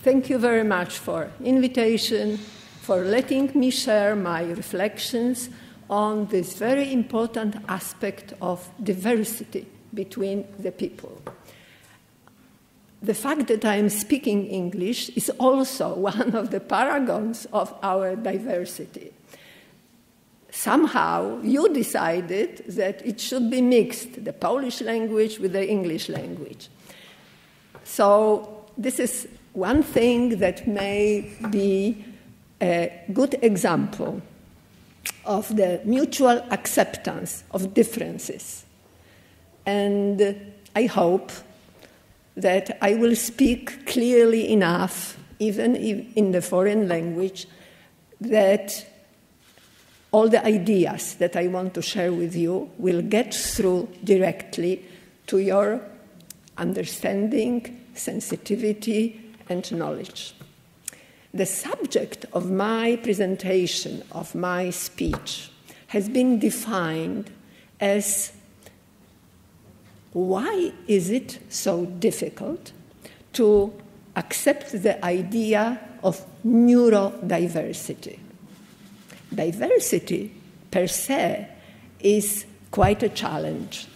Thank you very much for invitation, for letting me share my reflections on this very important aspect of diversity between the people. The fact that I am speaking English is also one of the paragons of our diversity. Somehow you decided that it should be mixed, the Polish language with the English language. So this is one thing that may be a good example of the mutual acceptance of differences. And I hope that I will speak clearly enough, even in the foreign language, that all the ideas that I want to share with you will get through directly to your understanding, sensitivity, and knowledge. The subject of my presentation, of my speech, has been defined as why is it so difficult to accept the idea of neurodiversity? Diversity per se is quite a challenge.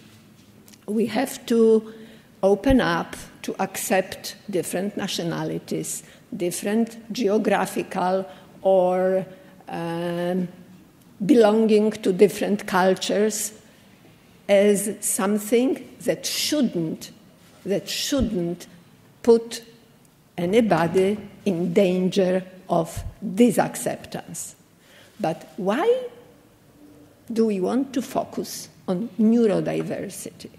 We have to open up to accept different nationalities, different geographical or belonging to different cultures as something that shouldn't put anybody in danger of disacceptance. But why do we want to focus on neurodiversity?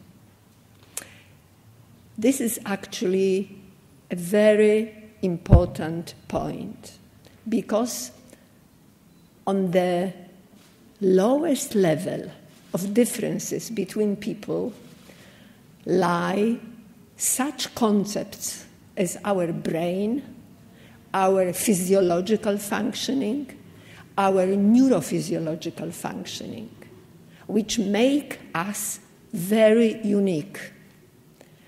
This is actually a very important point because on the lowest level of differences between people lie such concepts as our brain, our physiological functioning, our neurophysiological functioning, which make us very unique,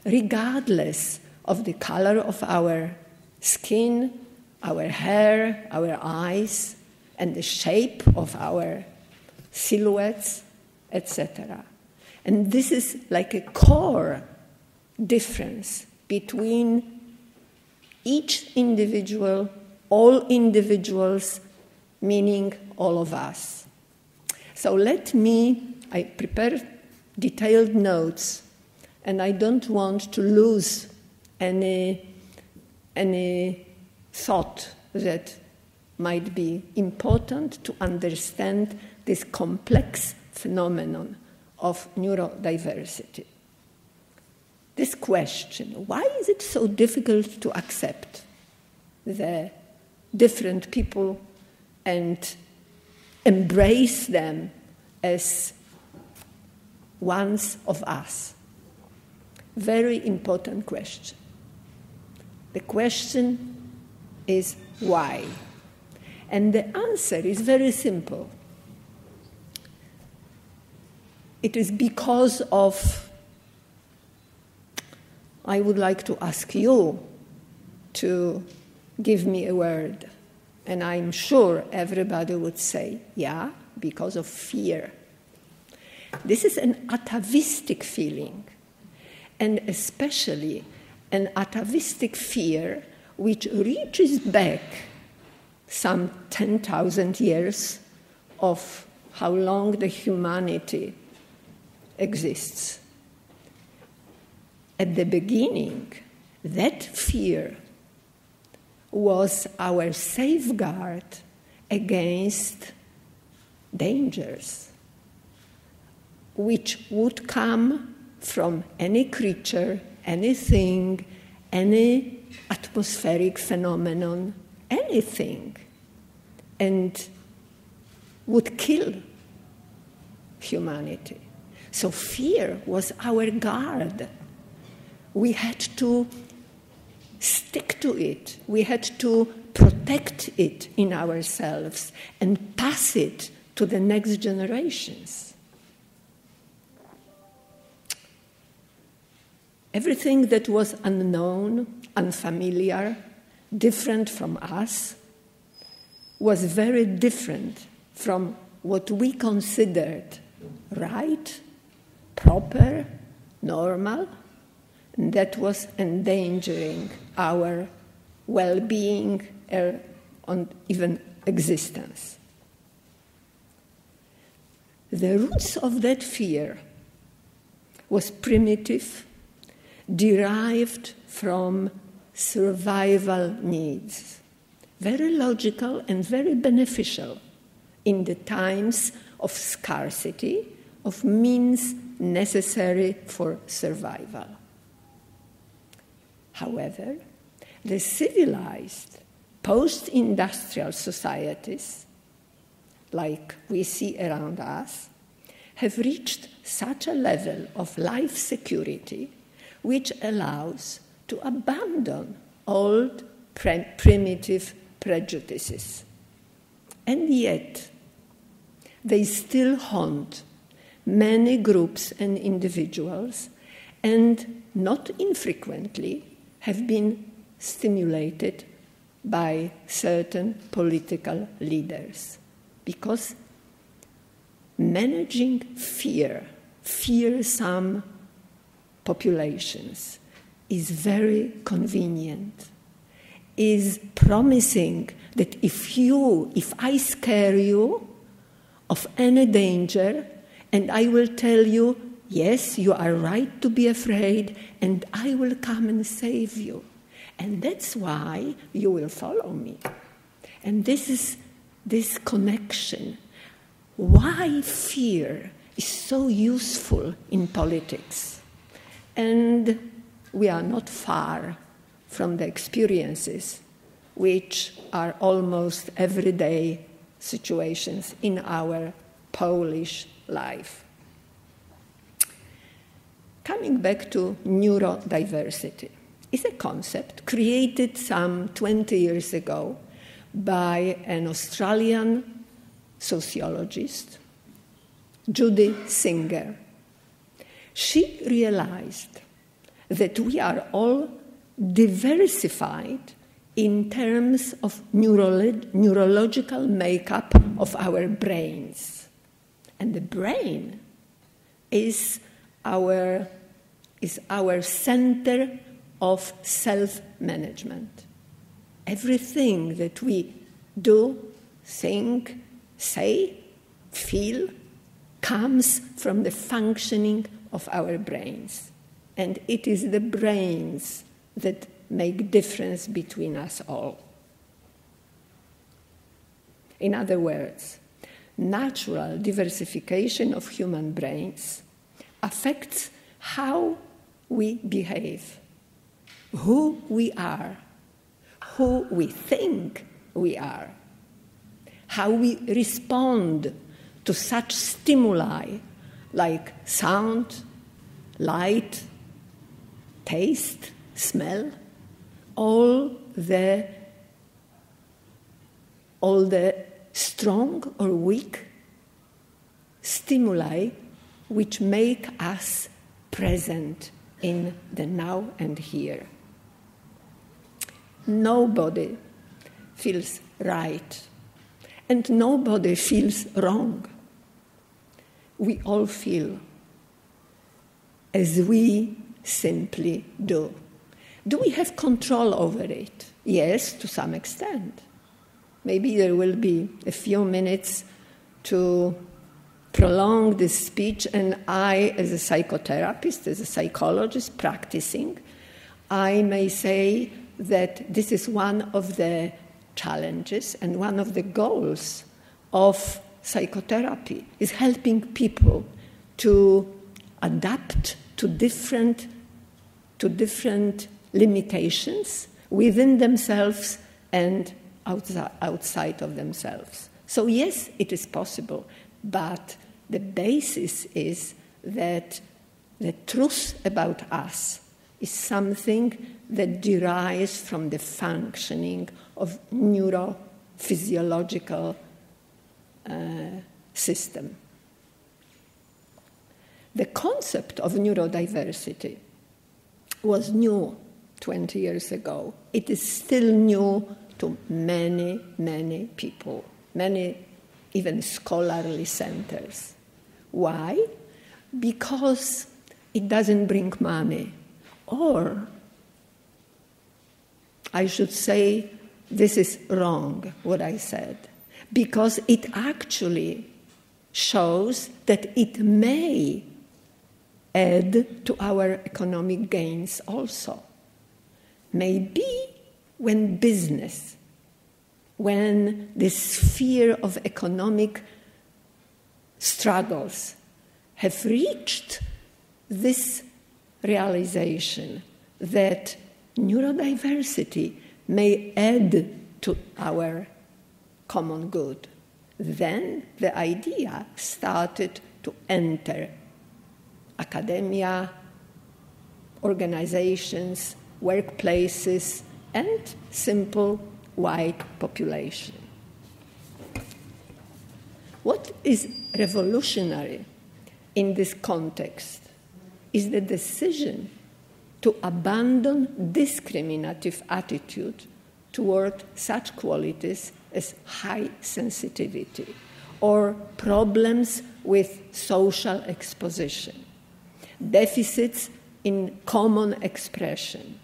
regardless of the color of our skin, our hair, our eyes, and the shape of our silhouettes, etc. And this is like a core difference between each individual, all individuals, meaning all of us. So I prepare detailed notes, and I don't want to lose any thought that might be important to understand this complex phenomenon of neurodiversity. This question, why is it so difficult to accept the different people and embrace them as ones of us? Very important question. The question is why? And the answer is very simple. It is because of, I would like to ask you to give me a word. And I'm sure everybody would say, yeah, because of fear. This is an atavistic feeling, and especially an atavistic fear which reaches back some 10,000 years of how long the humanity exists. At the beginning, that fear was our safeguard against dangers, which would come from any creature, anything, any atmospheric phenomenon, anything, and would kill humanity. So fear was our guard. We had to stick to it. We had to protect it in ourselves and pass it to the next generations. Everything that was unknown, unfamiliar, different from us, was very different from what we considered right, proper, normal, and that was endangering our well-being and even existence. The roots of that fear was primitive, derived from survival needs, very logical and very beneficial in the times of scarcity, of means necessary for survival. However, the civilized post-industrial societies, like we see around us, have reached such a level of life security which allows to abandon old primitive prejudices. And yet, they still haunt many groups and individuals, and not infrequently have been stimulated by certain political leaders. Because managing fearsome populations is very convenient, is promising that if I scare you of any danger, and I will tell you, yes, you are right to be afraid, and I will come and save you. And that's why you will follow me. And this is this connection. Why fear is so useful in politics. And we are not far from the experiences which are almost everyday situations in our Polish life. Coming back to neurodiversity, is a concept created some 20 years ago by an Australian sociologist, Judy Singer. She realized that we are all diversified in terms of neurological makeup of our brains. And the brain is our center of self-management. Everything that we do, think, say, feel, comes from the functioning of our brains. And it is the brains that make difference between us all. In other words, natural diversification of human brains affects how we behave, who we are, who we think we are, how we respond to such stimuli like sound, light, taste, smell, all the strong or weak stimuli which make us present in the now and here. Nobody feels right, and nobody feels wrong. We all feel as we simply do. Do we have control over it? Yes, to some extent. Maybe there will be a few minutes to prolong this speech, and I, as a psychotherapist, as a psychologist practicing, I may say that this is one of the challenges and one of the goals of psychotherapy, is helping people to adapt to different limitations within themselves and outside of themselves. So yes, it is possible, but the basis is that the truth about us is something that derives from the functioning of neurophysiological system. The concept of neurodiversity was new 20 years ago, it is still new to many, many people, many even scholarly centers. Why? Because it doesn't bring money. Or, I should say, this is wrong, what I said, because it actually shows that it may add to our economic gains also. Maybe when business, when the sphere of economic struggles have reached this realization that neurodiversity may add to our common good, then the idea started to enter academia, organizations, workplaces, and simple white population. What is revolutionary in this context is the decision to abandon discriminative attitude toward such qualities as high sensitivity or problems with social exposition, deficits in common expression,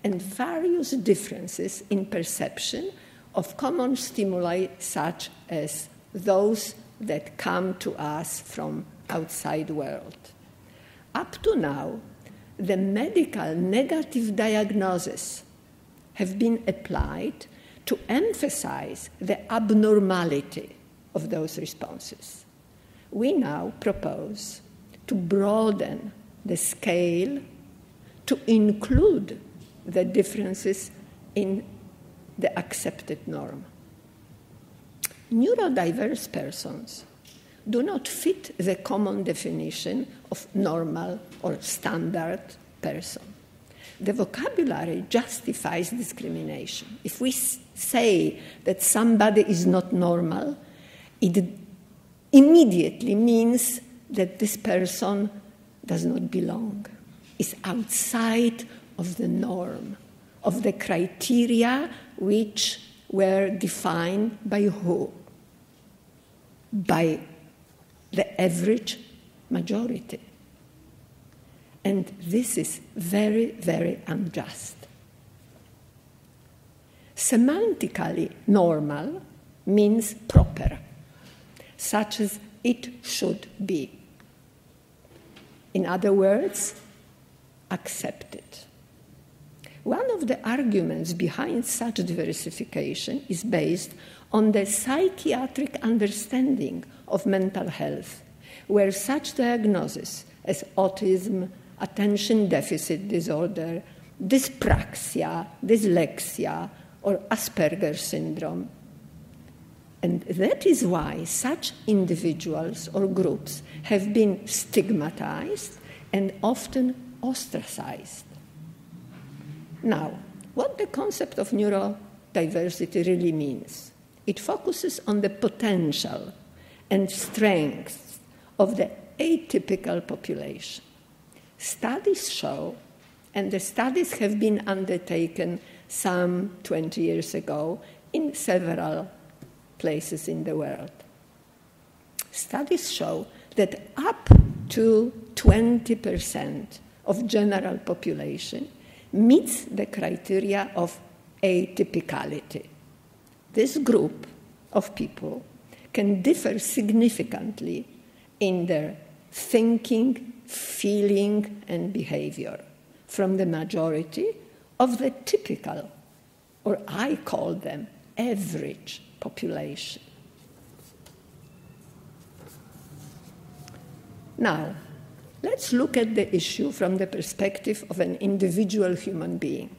and various differences in perception of common stimuli such as those that come to us from outside world. Up to now, the medical negative diagnoses have been applied to emphasize the abnormality of those responses. We now propose to broaden the scale to include the differences in the accepted norm. Neurodiverse persons do not fit the common definition of normal or standard person. The vocabulary justifies discrimination. If we say that somebody is not normal, it immediately means that this person does not belong, is outside of the norm, of the criteria which were defined by who? By the average majority. And this is very, very unjust. Semantically normal means proper, such as it should be. In other words, accepted. One of the arguments behind such diversification is based on the psychiatric understanding of mental health, where such diagnoses as autism, attention deficit disorder, dyspraxia, dyslexia, or Asperger's syndrome. And that is why such individuals or groups have been stigmatized and often ostracized. Now, what the concept of neurodiversity really means? It focuses on the potential and strengths of the atypical population. Studies show, and the studies have been undertaken some 20 years ago in several places in the world. Studies show that up to 20% of general population meets the criteria of atypicality. This group of people can differ significantly in their thinking, feeling, and behavior from the majority of the typical, or I call them average population. Now, let's look at the issue from the perspective of an individual human being.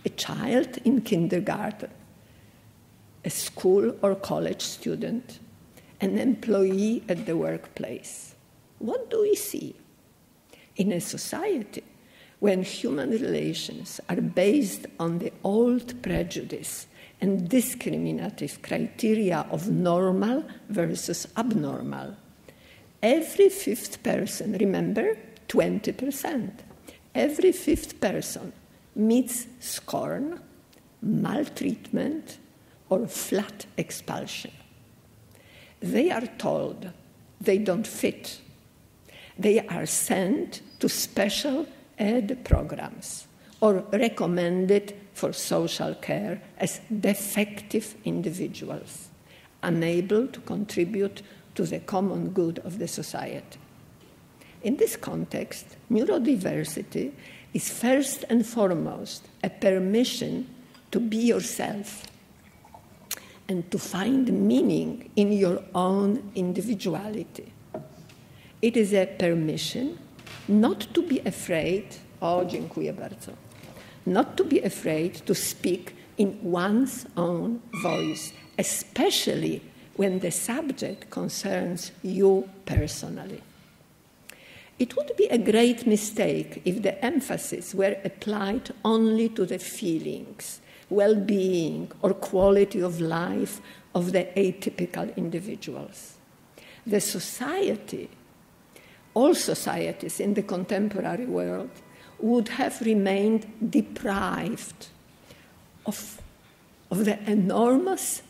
A child in kindergarten, a school or college student, an employee at the workplace. What do we see? In a society when human relations are based on the old prejudice and discriminative criteria of normal versus abnormal, every fifth person, remember, 20%, every fifth person meets scorn, maltreatment, or flat expulsion. They are told they don't fit. They are sent to special ed programs or recommended for social care as defective individuals, unable to contribute to the common good of the society. In this context, neurodiversity is first and foremost a permission to be yourself and to find meaning in your own individuality. It is a permission not to be afraid, dziękuję bardzo, not to be afraid to speak in one's own voice, especially when the subject concerns you personally. It would be a great mistake if the emphasis were applied only to the feelings, well-being, or quality of life of the atypical individuals. The society, all societies in the contemporary world, would have remained deprived of the enormous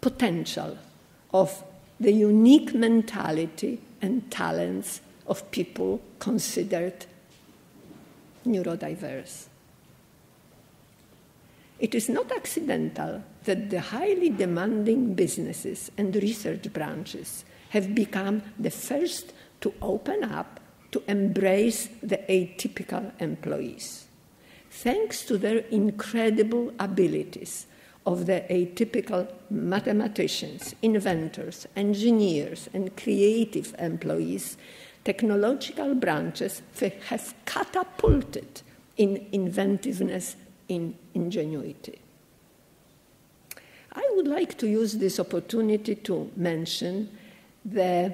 potential of the unique mentality and talents of people considered neurodiverse. It is not accidental that the highly demanding businesses and research branches have become the first to open up, to embrace the atypical employees. Thanks to their incredible abilities of the atypical mathematicians, inventors, engineers, and creative employees, technological branches have catapulted in inventiveness, in ingenuity. I would like to use this opportunity to mention the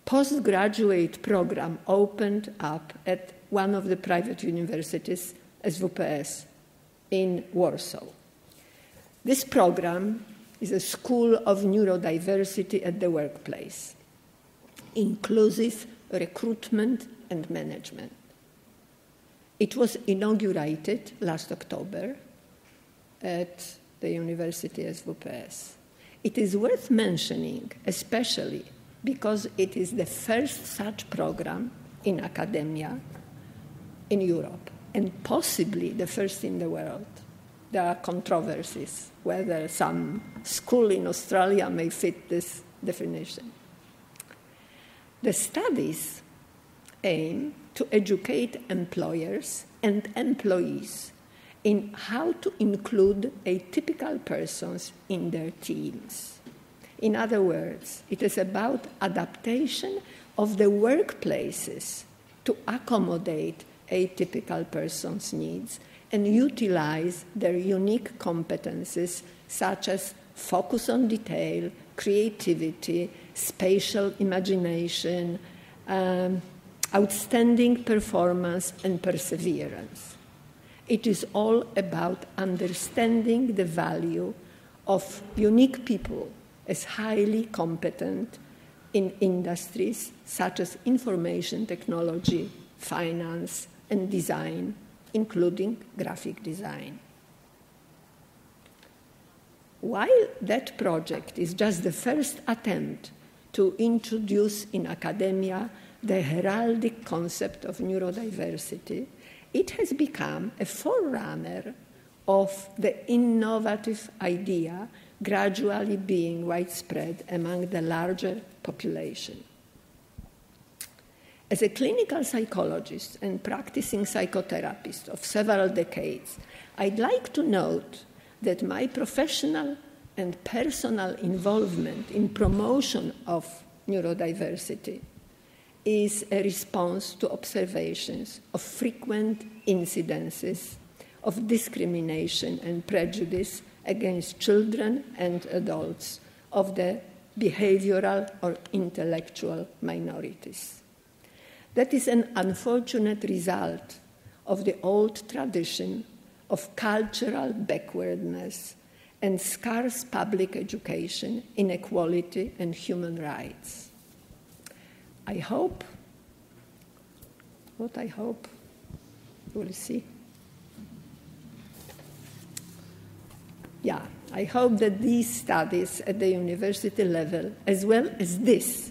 postgraduate program opened up at one of the private universities, SWPS, in Warsaw. This program is a school of neurodiversity at the workplace, inclusive recruitment and management. It was inaugurated last October at the University SWPS. It is worth mentioning, especially because it is the first such program in academia in Europe, and possibly the first in the world. There are controversies whether some school in Australia may fit this definition. The studies aim to educate employers and employees in how to include atypical persons in their teams. In other words, it is about adaptation of the workplaces to accommodate atypical persons' needs and utilize their unique competencies such as focus on detail, creativity, spatial imagination, outstanding performance, and perseverance. It is all about understanding the value of unique people as highly competent in industries such as information technology, finance, and design, including graphic design. While that project is just the first attempt to introduce in academia the heraldic concept of neurodiversity, it has become a forerunner of the innovative idea gradually being widespread among the larger population. As a clinical psychologist and practicing psychotherapist of several decades, I'd like to note that my professional and personal involvement in promotion of neurodiversity is a response to observations of frequent incidences of discrimination and prejudice against children and adults of the behavioral or intellectual minorities. That is an unfortunate result of the old tradition of cultural backwardness and scarce public education, inequality, and human I hope, we'll see, I hope that these studies at the university level, as well as this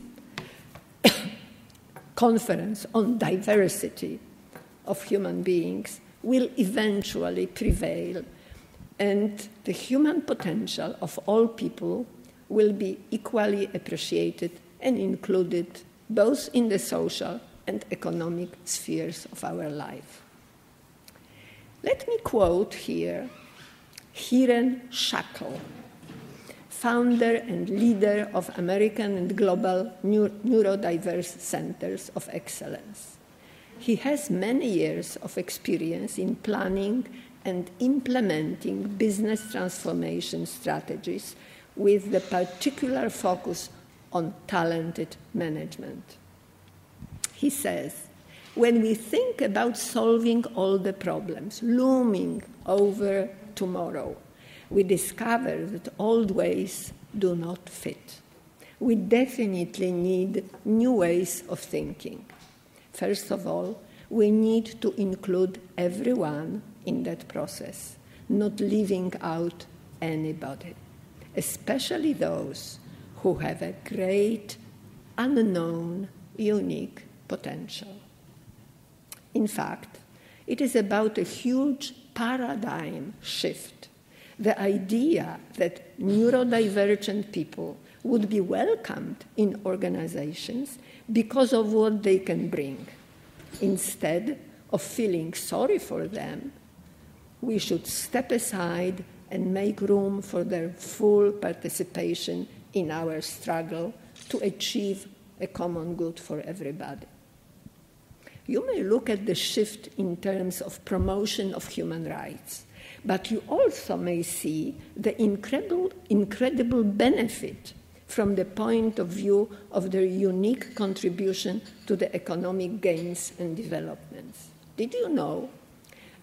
conference on diversity of human beings, will eventually prevail, and the human potential of all people will be equally appreciated and included both in the social and economic spheres of our life. Let me quote here Hiren Shackle, founder and leader of American and global neurodiverse centers of excellence. He has many years of experience in planning and implementing business transformation strategies with the particular focus on talented management. He says, when we think about solving all the problems looming over tomorrow, we discover that old ways do not fit. We definitely need new ways of thinking. First of all, we need to include everyone in that process, not leaving out anybody, especially those who have a great, unknown, unique potential. In fact, it is about a huge paradigm shift. The idea that neurodivergent people would be welcomed in organizations because of what they can bring. Instead of feeling sorry for them, we should step aside and make room for their full participation in our struggle to achieve a common good for everybody. You may look at the shift in terms of promotion of human rights, but you also may see the incredible benefit from the point of view of their unique contribution to the economic gains and developments. Did you know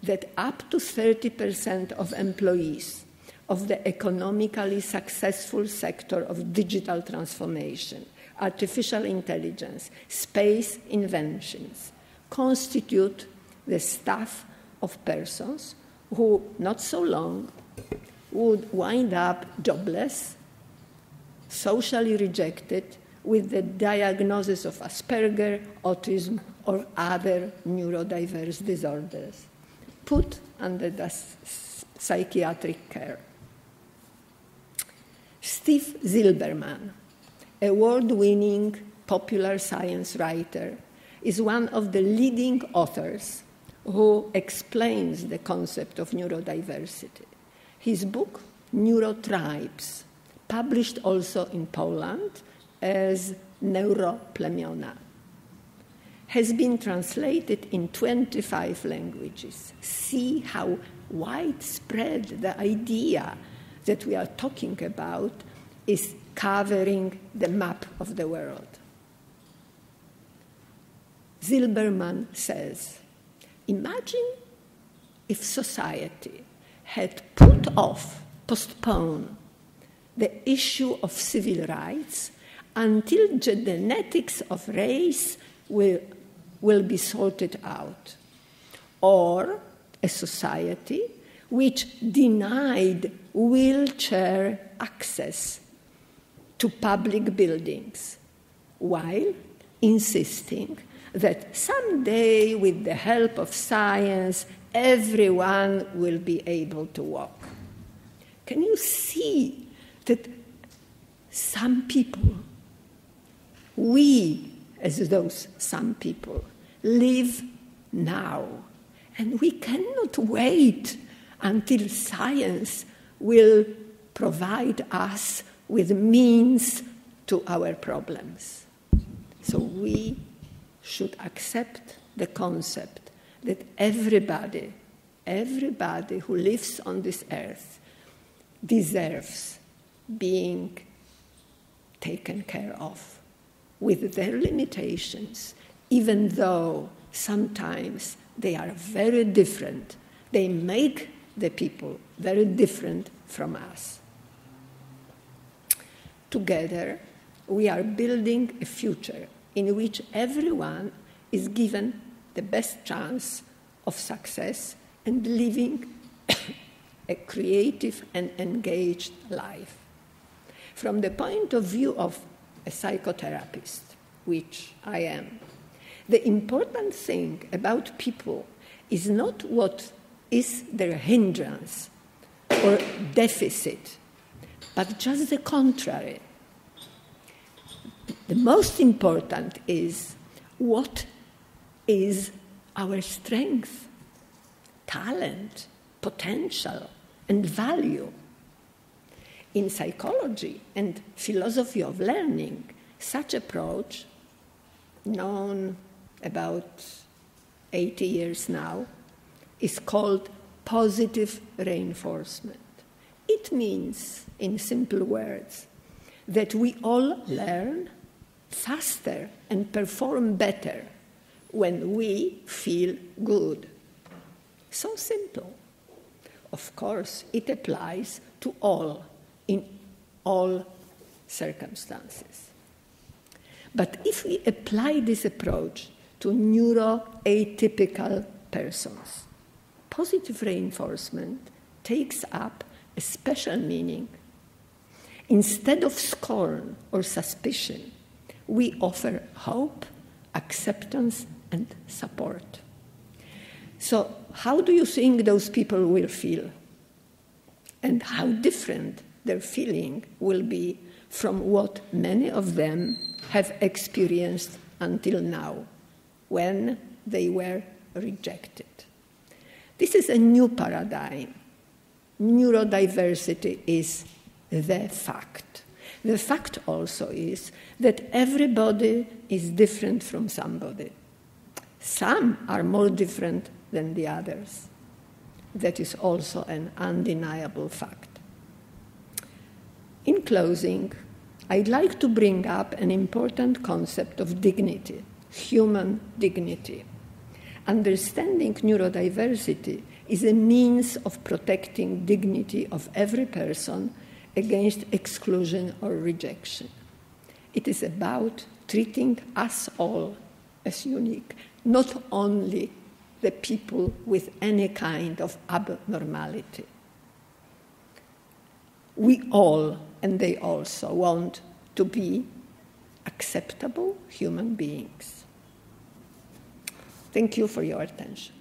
that up to 30% of employees of the economically successful sector of digital transformation, artificial intelligence, space inventions, constitute the staff of persons who, not so long, would wind up jobless, socially rejected, with the diagnosis of Asperger, autism, or other neurodiverse disorders, put under the psychiatric care. Steve Zilberman, award-winning popular science writer, is one of the leading authors who explains the concept of neurodiversity. His book, Neurotribes, published also in Poland as Neuroplemiona, has been translated in 25 languages. See how widespread the idea that we are talking about is covering the map of the world. Zilberman says, imagine if society had postponed the issue of civil rights until the genetics of race will be sorted out, or a society which denied wheelchair access to public buildings, while insisting that someday, with the help of science, everyone will be able to walk. Can you see that some people, we as those some people, live now, and we cannot wait until science will provide us with means to our problems. So we should accept the concept that everybody who lives on this earth deserves being taken care of with their limitations, even though sometimes they are very different. They make the people very different from us. Together, we are building a future in which everyone is given the best chance of success and living a creative and engaged life. From the point of view of a psychotherapist, which I am, the important thing about people is not what is their hindrance or deficit, but just the contrary. The most important is what is our strength, talent, potential, and value. In psychology and philosophy of learning, such approach, known about 80 years now, is called positive reinforcement. It means, in simple words, that we all learn faster and perform better when we feel good. So simple. Of course, it applies to all, in all circumstances. But if we apply this approach to neuroatypical persons, positive reinforcement takes up a special meaning. Instead of scorn or suspicion, we offer hope, acceptance, and support. So how do you think those people will feel? And how different their feeling will be from what many of them have experienced until now, when they were rejected. This is a new paradigm. Neurodiversity is the fact. The fact also is that everybody is different from somebody. Some are more different than the others. That is also an undeniable fact. In closing, I'd like to bring up an important concept of dignity, human dignity. Understanding neurodiversity is a means of protecting dignity of every person against exclusion or rejection. It is about treating us all as unique, not only the people with any kind of abnormality. We all, and they also, want to be acceptable human beings. Thank you for your attention.